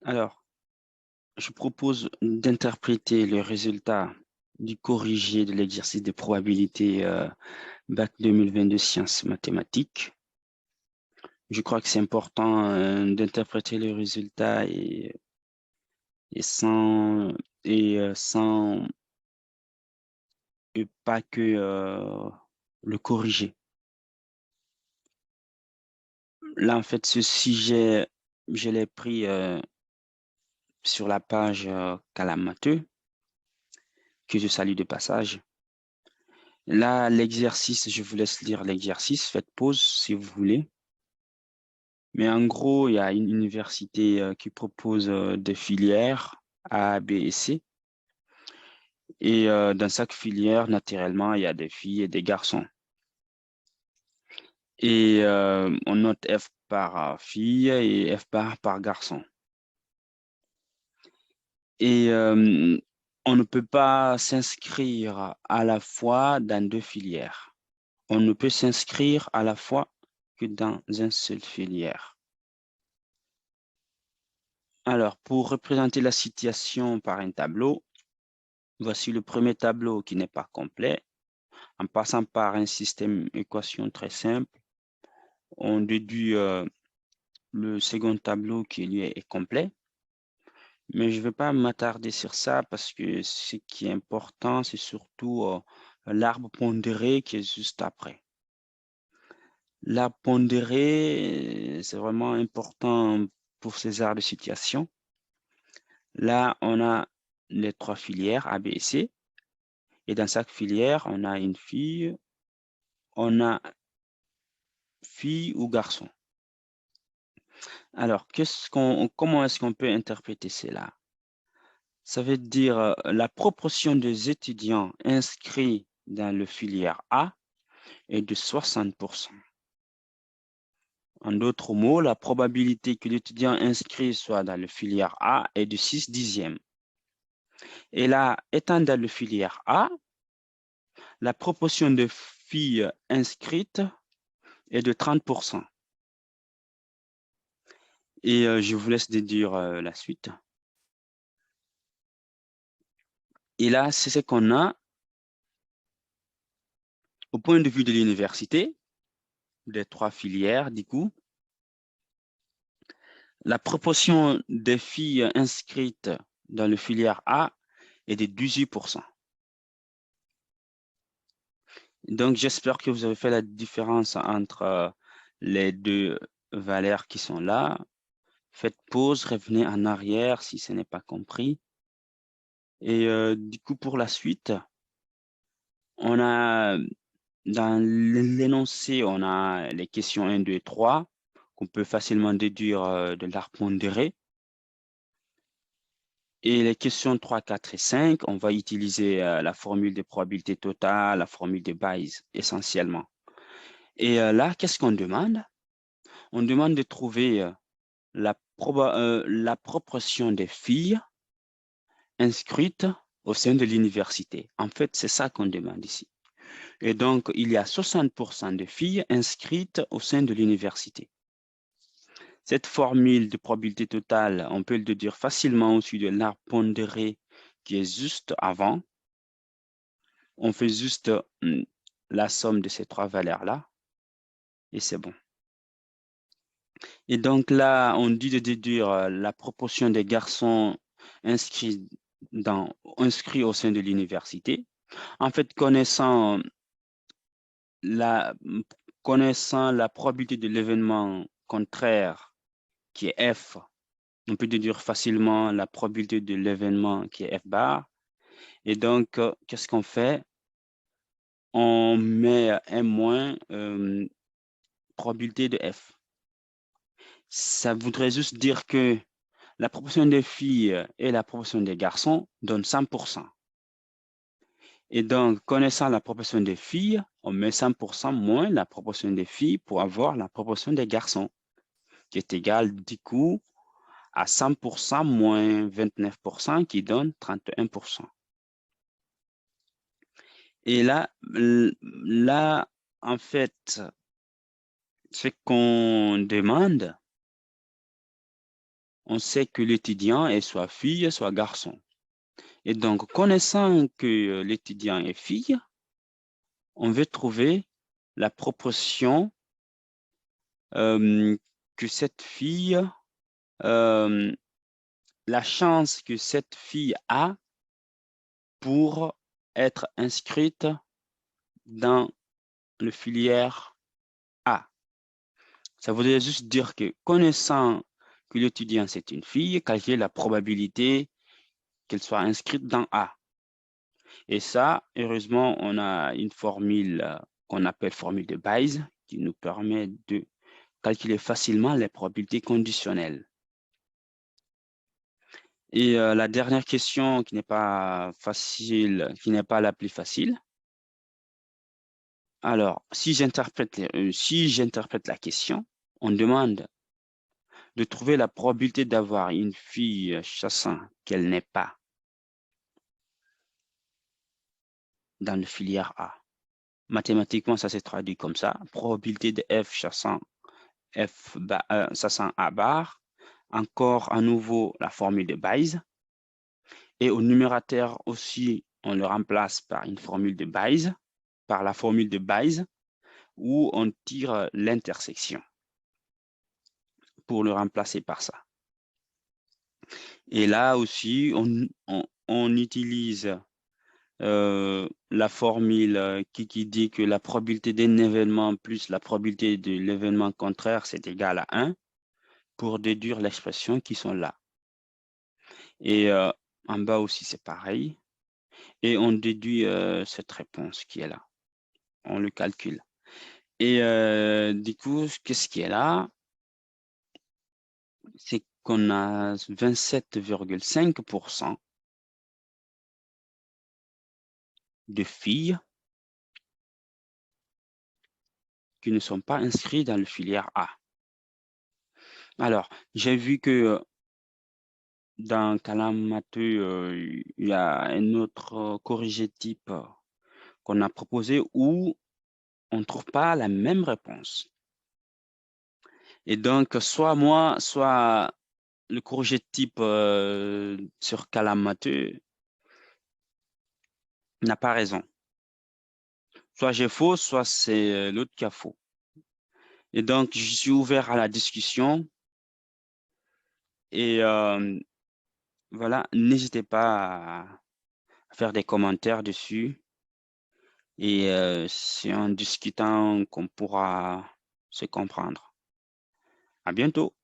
Alors, je propose d'interpréter le résultat du corrigé de l'exercice de probabilité Bac 2022 sciences mathématiques. Je crois que c'est important d'interpréter le résultat et sans sans et pas que le corriger. Là, en fait, ce sujet, je l'ai pris sur la page Calamateux, que je salue de passage. Là, l'exercice, je vous laisse lire l'exercice. Faites pause si vous voulez. Mais en gros, il y a une université qui propose des filières A, B et C. Et dans chaque filière, naturellement, il y a des filles et des garçons. Et on note F par fille et F par garçon. Et on ne peut pas s'inscrire à la fois dans deux filières. On ne peut s'inscrire à la fois que dans une seule filière. Alors, pour représenter la situation par un tableau, voici le premier tableau qui n'est pas complet. En passant par un système équation très simple, on déduit le second tableau qui lui est complet. Mais je ne vais pas m'attarder sur ça parce que ce qui est important, c'est surtout l'arbre pondéré qui est juste après. L'arbre pondéré, c'est vraiment important pour ces genres de situation. Là, on a les trois filières A, B et C. Et dans chaque filière, on a une fille, on a fille ou garçon. Alors, comment est-ce qu'on peut interpréter cela? Ça veut dire la proportion des étudiants inscrits dans le filière A est de 60%. En d'autres mots, la probabilité que l'étudiant inscrit soit dans le filière A est de 6 dixièmes. Et là, étant dans le filière A, la proportion de filles inscrites est de 30%. Et je vous laisse déduire la suite. Et là, c'est ce qu'on a au point de vue de l'université, des trois filières, du coup. La proportion des filles inscrites dans le filière A est de 18%. Donc, j'espère que vous avez fait la différence entre les deux valeurs qui sont là. Faites pause, revenez en arrière si ce n'est pas compris. Et du coup, pour la suite, on a dans l'énoncé, on a les questions 1, 2 et 3 qu'on peut facilement déduire de l'arbre pondéré. Et les questions 3, 4 et 5, on va utiliser la formule de probabilité totale, la formule de Bayes essentiellement. Et là, qu'est-ce qu'on demande? On demande de trouver la proportion des filles inscrites au sein de l'université. En fait, c'est ça qu'on demande ici. Et donc, il y a 60% de filles inscrites au sein de l'université. Cette formule de probabilité totale, on peut le déduire facilement au-dessus de l'arbre pondéré qui est juste avant. On fait juste la somme de ces trois valeurs-là et c'est bon. Et donc là, on dit de déduire la proportion des garçons inscrits, inscrits au sein de l'université. En fait, la, connaissant la probabilité de l'événement contraire qui est F, on peut déduire facilement la probabilité de l'événement qui est F bar. Et donc, qu'est-ce qu'on fait? On met un moins probabilité de F. Ça voudrait juste dire que la proportion des filles et la proportion des garçons donne 100%. Et donc, connaissant la proportion des filles, on met 100% moins la proportion des filles pour avoir la proportion des garçons, qui est égale du coup à 100% moins 29% qui donne 31%. Et là, en fait, ce qu'on demande, on sait que l'étudiant est soit fille, soit garçon. Et donc, connaissant que l'étudiant est fille, on veut trouver la proportion que cette fille, la chance que cette fille a pour être inscrite dans le filière A. Ça voudrait juste dire que connaissant que l'étudiant c'est une fille, calculer la probabilité qu'elle soit inscrite dans A. Et ça, heureusement, on a une formule qu'on appelle formule de Bayes qui nous permet de calculer facilement les probabilités conditionnelles. Et la dernière question qui n'est pas facile, qui n'est pas la plus facile. Alors, si j'interprète la question, on demande de trouver la probabilité d'avoir une fille chassant qu'elle n'est pas dans le filière A. Mathématiquement, ça se traduit comme ça. Probabilité de F chassant A bar. Encore à nouveau la formule de Bayes. Et au numérateur aussi, on le remplace par une formule de Bayes, par la formule de Bayes, où on tire l'intersection pour le remplacer par ça. Et là aussi, on utilise la formule qui dit que la probabilité d'un événement plus la probabilité de l'événement contraire, c'est égal à 1 pour déduire l'expression qui sont là. Et en bas aussi, c'est pareil. Et on déduit cette réponse qui est là. On le calcule. Et du coup, qu'est-ce qui est là? C'est qu'on a 27,5% de filles qui ne sont pas inscrites dans le filière A. Alors, j'ai vu que dans Kalamazoo, il y a un autre corrigé type qu'on a proposé où on ne trouve pas la même réponse. Et donc, soit moi, soit le corrigé type sur Kalamazoo n'a pas raison. Soit j'ai faux, soit c'est l'autre qui a faux. Et donc, je suis ouvert à la discussion. Et voilà, n'hésitez pas à faire des commentaires dessus. Et c'est en discutant qu'on pourra se comprendre. À bientôt.